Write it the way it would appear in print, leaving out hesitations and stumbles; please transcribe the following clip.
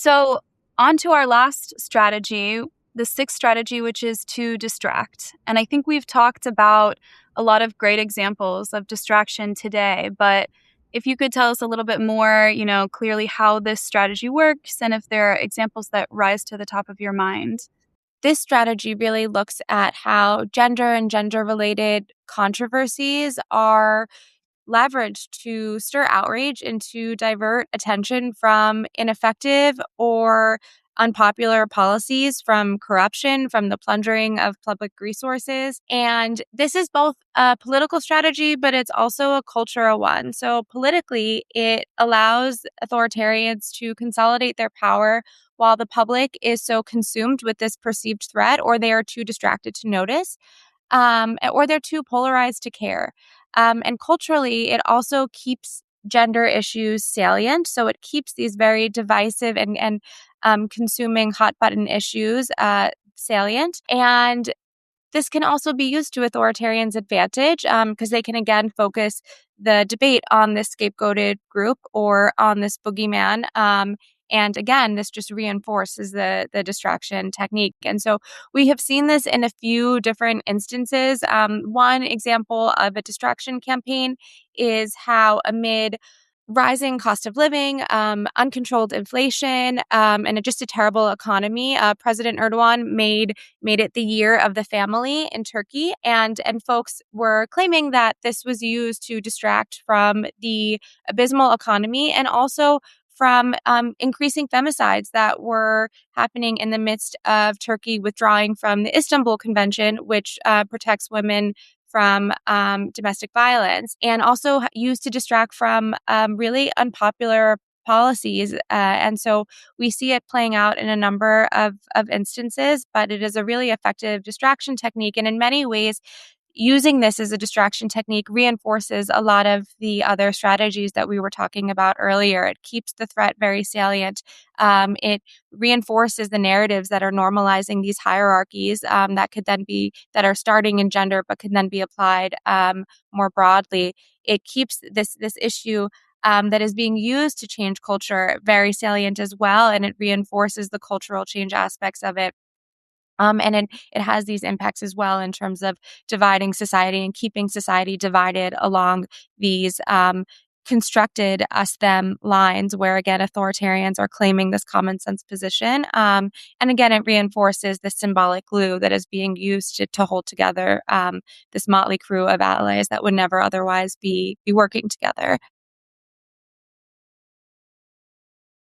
So, on to our last strategy, the sixth strategy, which is to distract. And I think we've talked about a lot of great examples of distraction today, but if you could tell us a little bit more, clearly how this strategy works and if there are examples that rise to the top of your mind. This strategy really looks at how gender and gender-related controversies are leveraged to stir outrage and to divert attention from ineffective or unpopular policies, from corruption, from the plundering of public resources. And this is both a political strategy, but it's also a cultural one. So politically, it allows authoritarians to consolidate their power while the public is so consumed with this perceived threat, or they are too distracted to notice, or they're too polarized to care. And culturally, it also keeps gender issues salient. So it keeps these very divisive and consuming hot button issues salient. And this can also be used to authoritarians' advantage because they can, again, focus the debate on this scapegoated group or on this boogeyman. And again, this just reinforces the distraction technique. And so we have seen this in a few different instances. One example of a distraction campaign is how amid rising cost of living, uncontrolled inflation, and just a terrible economy, President Erdogan made it the year of the family in Turkey, and folks were claiming that this was used to distract from the abysmal economy and also from increasing femicides that were happening in the midst of Turkey withdrawing from the Istanbul Convention, which protects women from domestic violence, and also used to distract from really unpopular policies. And so we see it playing out in a number of instances, but it is a really effective distraction technique. And in many ways, using this as a distraction technique reinforces a lot of the other strategies that we were talking about earlier. It keeps the threat very salient. It reinforces the narratives that are normalizing these hierarchies that are starting in gender but can then be applied more broadly. It keeps this issue that is being used to change culture very salient as well, and it reinforces the cultural change aspects of it. And it has these impacts as well in terms of dividing society and keeping society divided along these constructed us-them lines where, again, authoritarians are claiming this common sense position. And again, it reinforces the symbolic glue that is being used to hold together this motley crew of allies that would never otherwise be working together.